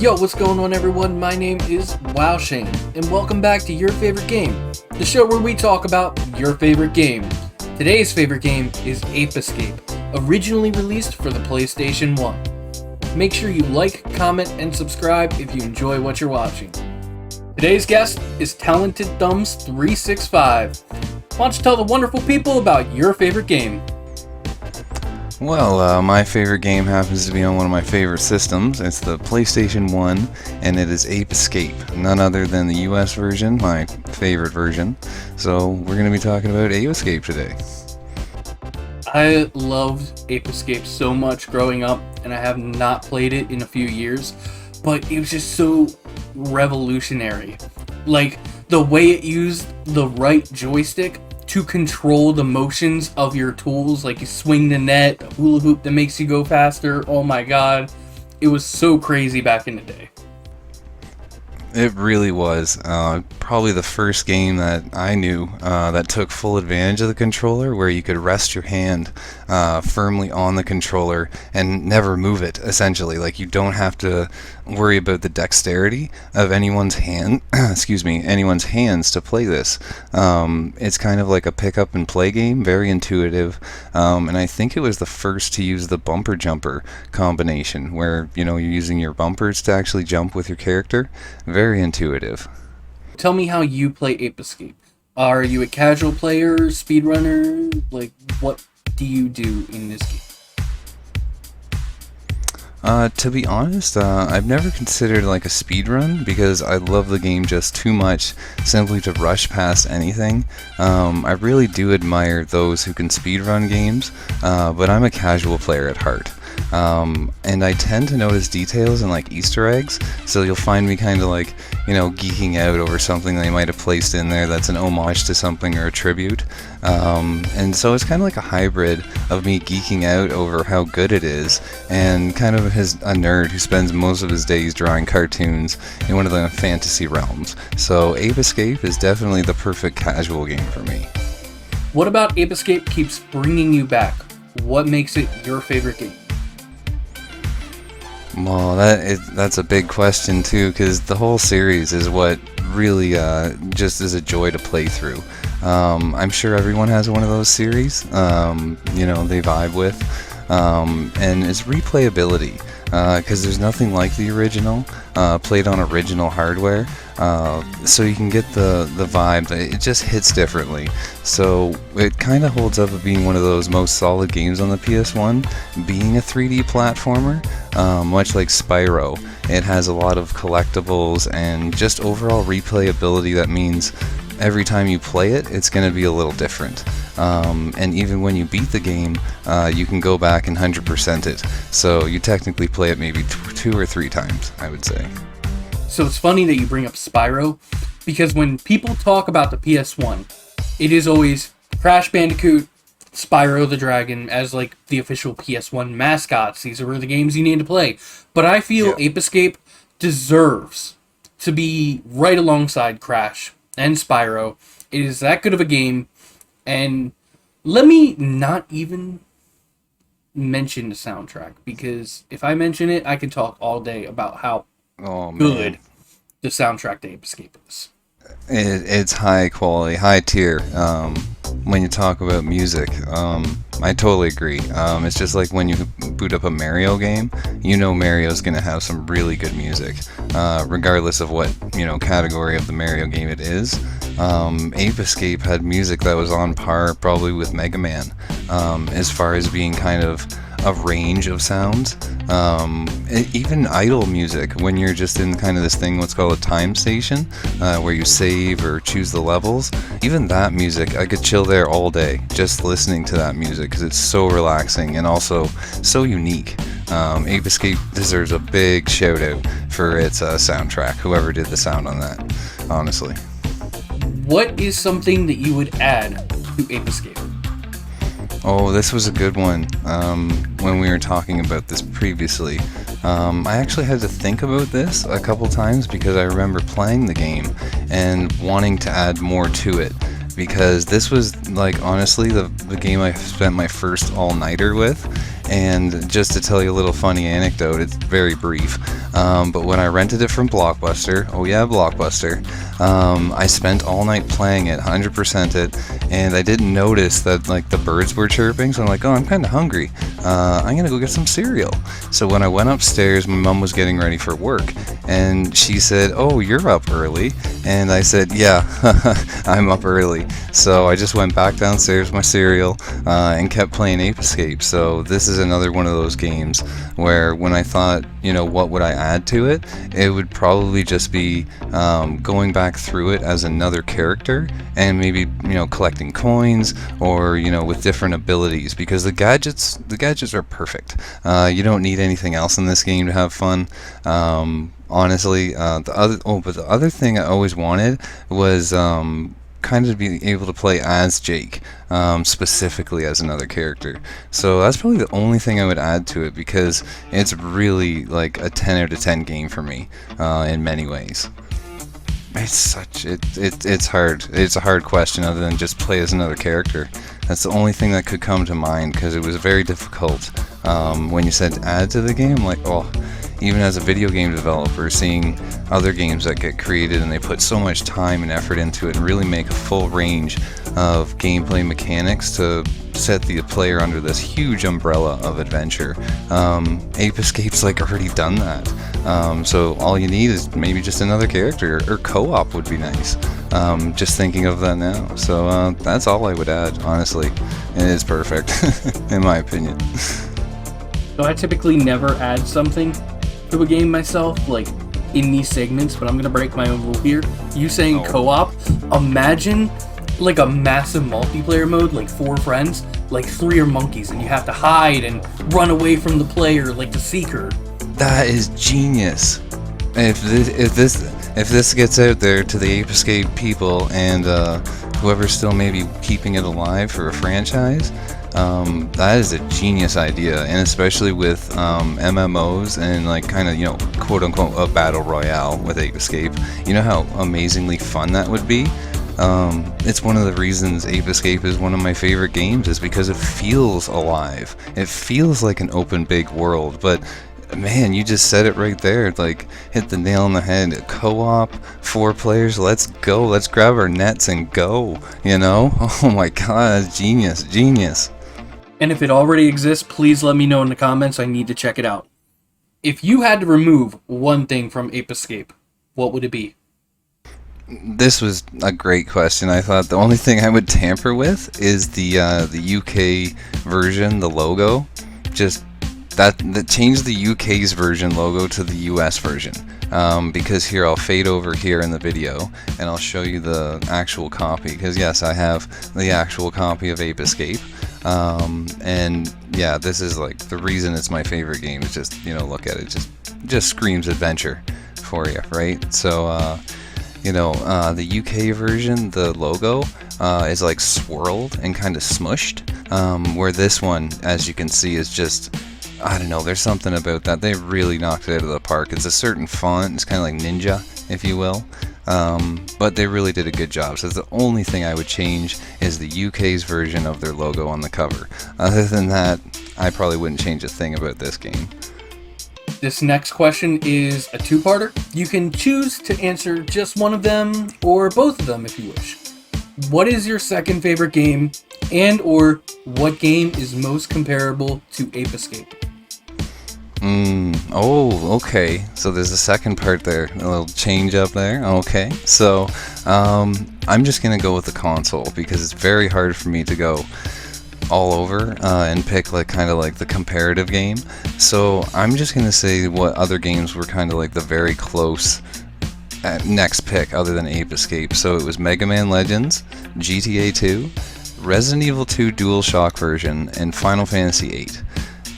Yo, what's going on everyone? My name is WowShane, and welcome back to Your Favorite Game, the show where we talk about your favorite game. Today's favorite game is Ape Escape, originally released for the PlayStation 1. Make sure you like, comment, and subscribe if you enjoy what you're watching. Today's guest is Talented Thumbs 365. Why don't you tell the wonderful people about your favorite game? Well, my favorite game happens to be on one of my favorite systems. It's the PlayStation 1, and it is Ape Escape. None other than the US version, my favorite version. So, we're going to be talking about Ape Escape today. I loved Ape Escape so much growing up, and I have not played it in a few years, but it was just so revolutionary. Like, the way it used the right joystick to control the motions of your tools, like you swing the net, the hula hoop that makes you go faster. Oh my god, it was so crazy back in the day. It really was. Probably the first game that I knew that took full advantage of the controller, where you could rest your hand firmly on the controller and never move it, essentially. Like, you don't have to worry about the dexterity of anyone's hands to play this. It's kind of like a pick up and play game, very intuitive, and I think it was the first to use the bumper jumper combination, where you're using your bumpers to actually jump with your character. Very intuitive. Tell me how you play Ape Escape. Are you a casual player, speedrunner? Like, what do you do in this game? To be honest, I've never considered like a speedrun, because I love the game just too much simply to rush past anything. I really do admire those who can speedrun games, but I'm a casual player at heart. And I tend to notice details and like Easter eggs, so you'll find me kind of like, geeking out over something they might have placed in there that's an homage to something or a tribute. And so it's kind of like a hybrid of me geeking out over how good it is, and kind of a nerd who spends most of his days drawing cartoons in one of the fantasy realms. So Ape Escape is definitely the perfect casual game for me. What about Ape Escape keeps bringing you back? What makes it your favorite game? Well, that's a big question too, because the whole series is what really just is a joy to play through. I'm sure everyone has one of those series, they vibe with, and it's replayability, because there's nothing like the original, played on original hardware, so you can get the vibe. It just hits differently, so it kind of holds up of being one of those most solid games on the PS1, being a 3D platformer. Much like Spyro, it has a lot of collectibles and just overall replayability. That means every time you play it, it's going to be a little different. And even when you beat the game, you can go back and 100% it. So you technically play it maybe 2 or 3 times, I would say. So it's funny that you bring up Spyro, because when people talk about the PS1, it is always Crash Bandicoot, Spyro the Dragon as like the official PS1 mascots. These are the games you need to play. But I feel Ape Escape deserves to be right alongside Crash and Spyro. It is that good of a game. And let me not even mention the soundtrack, because if I mention it, I can talk all day about how good the soundtrack to Ape Escape is. It's high quality, high tier. When you talk about music, I totally agree. It's just like when you boot up a Mario game, Mario's gonna have some really good music, regardless of what category of the Mario game it is. Ape Escape had music that was on par probably with Mega Man, as far as being kind of a range of sounds. Even idle music, when you're just in kind of this thing, what's called a time station, where you save or choose the levels. Even that music, I could chill there all day just listening to that music, because it's so relaxing and also so unique. Ape Escape deserves a big shout out for its soundtrack, whoever did the sound on that, honestly. What is something that you would add to Ape Escape? Oh, this was a good one. When we were talking about this previously, I actually had to think about this a couple times, because I remember playing the game and wanting to add more to it, because this was like honestly the game I spent my first all-nighter with, And just to tell you a little funny anecdote, it's very brief, but when I rented it from Blockbuster, oh yeah, Blockbuster, I spent all night playing it, 100% it, and I didn't notice that like the birds were chirping, so I'm like, oh, I'm kind of hungry. I'm gonna go get some cereal. So when I went upstairs, my mom was getting ready for work, and she said, oh, you're up early. And I said, yeah, I'm up early. So I just went back downstairs with my cereal and kept playing Ape Escape. So this is another one of those games where when I thought, you know, what would I add to it, it would probably just be going back through it as another character and maybe, you know, collecting coins or, you know, with different abilities, because the gadgets are perfect. You don't need anything else in this game to have fun. Honestly, but the other thing I always wanted was kind of be able to play as Jake, specifically as another character. So that's probably the only thing I would add to it, because it's really like a 10 out of 10 game for me in many ways. It's hard. It's a hard question other than just play as another character. That's the only thing that could come to mind, because it was very difficult when you said add to the game. Like, oh, even as a video game developer, seeing other games that get created and they put so much time and effort into it and really make a full range of gameplay mechanics to set the player under this huge umbrella of adventure. Ape Escape's like already done that. So all you need is maybe just another character, or co-op would be nice. Just thinking of that now. So that's all I would add, honestly. It is perfect, in my opinion. So I typically never add something to a game myself, like in these segments, but I'm gonna break my own rule here. You saying co-op, imagine like a massive multiplayer mode, like 4 friends, like 3 are monkeys, and you have to hide and run away from the player like the Seeker. That is genius. If this gets out there to the Ape Escape people and whoever's still maybe keeping it alive for a franchise, that is a genius idea, and especially with MMOs and like kind of, you know, quote unquote a battle royale with Ape Escape. You know how amazingly fun that would be. It's one of the reasons Ape Escape is one of my favorite games, is because it feels alive. It feels like an open big world, but man, you just said it right there. Like, hit the nail on the head. Co-op, 4 players, let's go. Let's grab our nets and go, you know? Oh my god, genius, genius. And if it already exists, please let me know in the comments. I need to check it out. If you had to remove one thing from Ape Escape, what would it be? This was a great question. I thought the only thing I would tamper with is the UK version, the logo. Just that change the UK's version logo to the US version. Because here, I'll fade over here in the video and I'll show you the actual copy, because yes, I have the actual copy of Ape Escape. And yeah, this is like the reason it's my favorite game. Is just, you know, look at it, just screams adventure for you, right? So you know, the UK version, the logo is like swirled and kind of smushed, where this one, as you can see, is just, I don't know, there's something about that. They really knocked it out of the park. It's a certain font. It's kind of like Ninja, if you will. But they really did a good job. So the only thing I would change is the UK's version of their logo on the cover. Other than that, I probably wouldn't change a thing about this game. This next question is a 2-parter. You can choose to answer just one of them or both of them if you wish. What is your second favorite game, and or what game is most comparable to Ape Escape? Oh, okay. So there's a second part there, a little change up there. Okay. So I'm just gonna go with the console, because it's very hard for me to go all over and pick like kind of like the comparative game. So I'm just gonna say what other games were kind of like the very close next pick other than Ape Escape. So it was Mega Man Legends, GTA 2, Resident Evil 2 DualShock version, and Final Fantasy 8.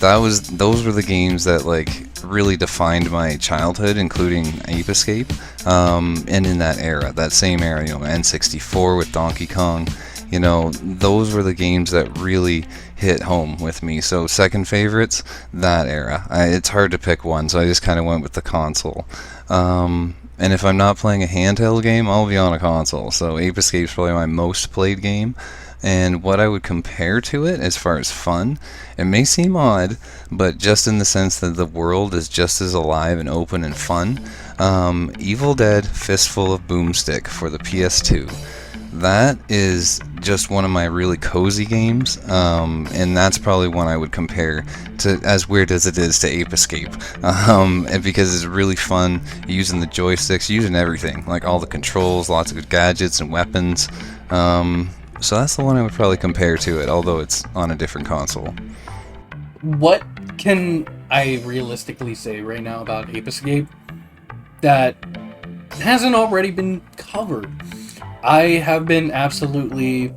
Those were the games that like really defined my childhood, including Ape Escape, and in that era, that same era, you know, N64 with Donkey Kong. You know, those were the games that really hit home with me. So second favorites, that era. It's hard to pick one, so I just kind of went with the console. And if I'm not playing a handheld game, I'll be on a console. So Ape Escape's probably my most played game. And what I would compare to it as far as fun, it may seem odd, but just in the sense that the world is just as alive and open and fun, Evil Dead Fistful of Boomstick for the PS2. That is just one of my really cozy games, and that's probably one I would compare to, as weird as it is, to Ape Escape, and because it's really fun using the joysticks, using everything, like all the controls, lots of good gadgets and weapons. So that's the one I would probably compare to it, although it's on a different console. What can I realistically say right now about Ape Escape that hasn't already been covered? I have been absolutely,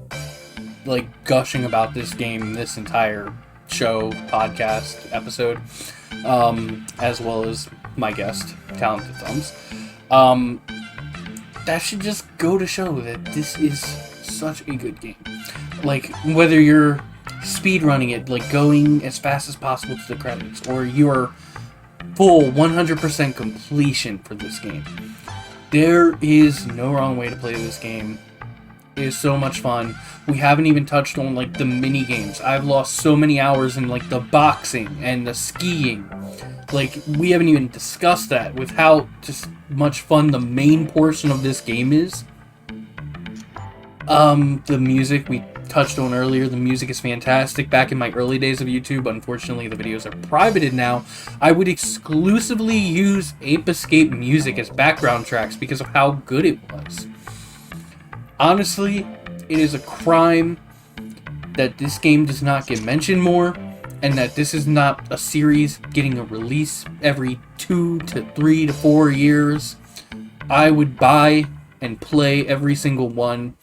like, gushing about this game this entire show, podcast, episode, as well as my guest, Talented Thumbs. That should just go to show that this is such a good game. Like, whether you're speedrunning it, like going as fast as possible to the credits, or you're full 100% completion for this game, there is no wrong way to play this game. It is so much fun. We haven't even touched on, like, the mini games. I've lost so many hours in, like, the boxing and the skiing. Like, we haven't even discussed that with how just much fun the main portion of this game is. The music we touched on earlier, the music is fantastic. Back in my early days of YouTube, unfortunately the videos are privated now, I would exclusively use Ape Escape music as background tracks because of how good it was. Honestly, it is a crime that this game does not get mentioned more, and that this is not a series getting a release every 2 to 3 to 4 years. I would buy and play every single one.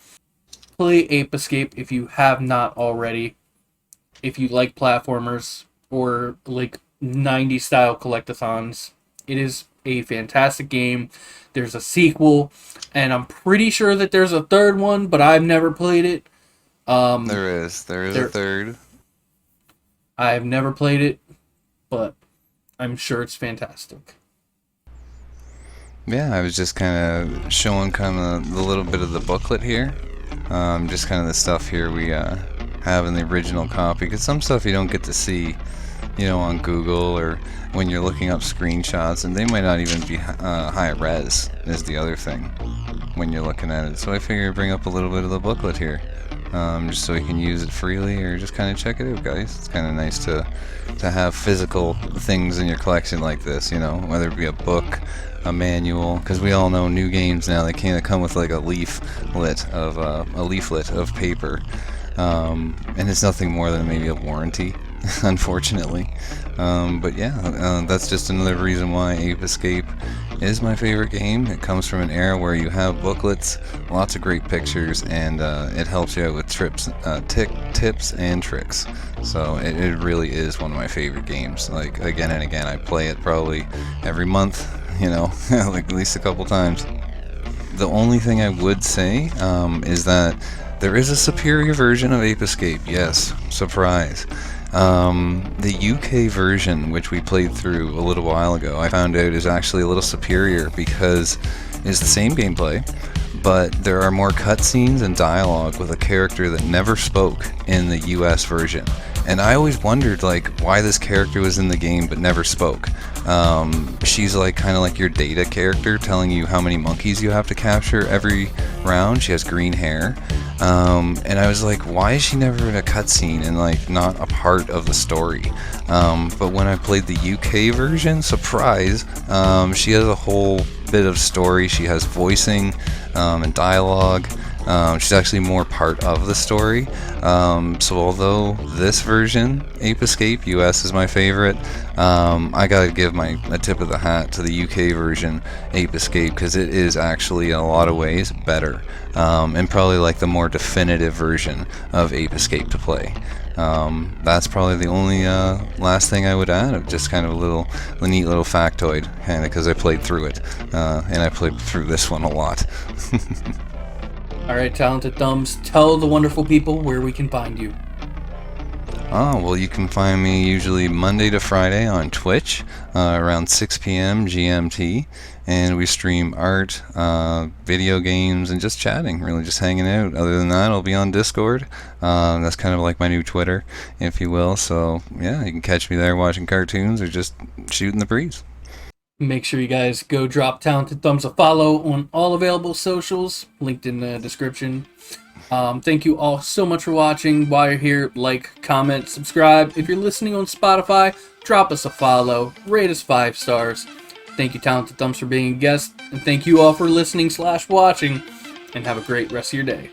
Play Ape Escape if you have not already. If you like platformers or like 90s style collectathons, it is a fantastic game. There's a sequel, and I'm pretty sure that there's a third one, but I've never played it. There is a third. I've never played it, but I'm sure it's fantastic. Yeah, I was just kind of showing kind of the little bit of the booklet here. Just kind of the stuff here we have in the original copy, because some stuff you don't get to see, you know, on Google or when you're looking up screenshots, and they might not even be high res is the other thing when you're looking at it. So I figured I'd bring up a little bit of the booklet here, just so you can use it freely or just kind of check it out, guys. It's kind of nice to have physical things in your collection like this, you know, whether it be a book, a manual, because we all know new games now, they can't come with like a leaflet of paper, and it's nothing more than maybe a warranty, unfortunately. But yeah, that's just another reason why Ape Escape is my favorite game. It comes from an era where you have booklets, lots of great pictures, and it helps you out with tips and tricks. So it really is one of my favorite games. Like, again and again, I play it probably every month, you know, like at least a couple times. The only thing I would say is that there is a superior version of Ape Escape. Yes, surprise. The UK version, which we played through a little while ago, I found out is actually a little superior because it's the same gameplay, but there are more cutscenes and dialogue with a character that never spoke in the US version. And I always wondered, like, why this character was in the game but never spoke. She's like kind of like your data character, telling you how many monkeys you have to capture every round. She has green hair, and I was like, why is she never in a cutscene and like not a part of the story? But when I played the UK version, surprise, she has a whole bit of story. She has voicing and dialogue. She's actually more part of the story. So although this version, Ape Escape US, is my favorite, I gotta give a tip of the hat to the UK version, Ape Escape, because it is actually in a lot of ways better, and probably like the more definitive version of Ape Escape to play. That's probably the only last thing I would add, just kind of a neat little factoid, kind of because I played through it, and I played through this one a lot. Alright, Talented Thumbs, tell the wonderful people where we can find you. Oh, well, you can find me usually Monday to Friday on Twitch around 6 p.m. GMT, and we stream art, video games, and just chatting, really just hanging out. Other than that, I'll be on Discord. That's kind of like my new Twitter, if you will. So, yeah, you can catch me there watching cartoons or just shooting the breeze. Make sure you guys go drop Talented Thumbs a follow on all available socials, linked in the description. Thank you all so much for watching. While you're here, like, comment, subscribe. If you're listening on Spotify, drop us a follow, rate us 5 stars. Thank you, Talented Thumbs, for being a guest, and thank you all for listening/watching, and have a great rest of your day.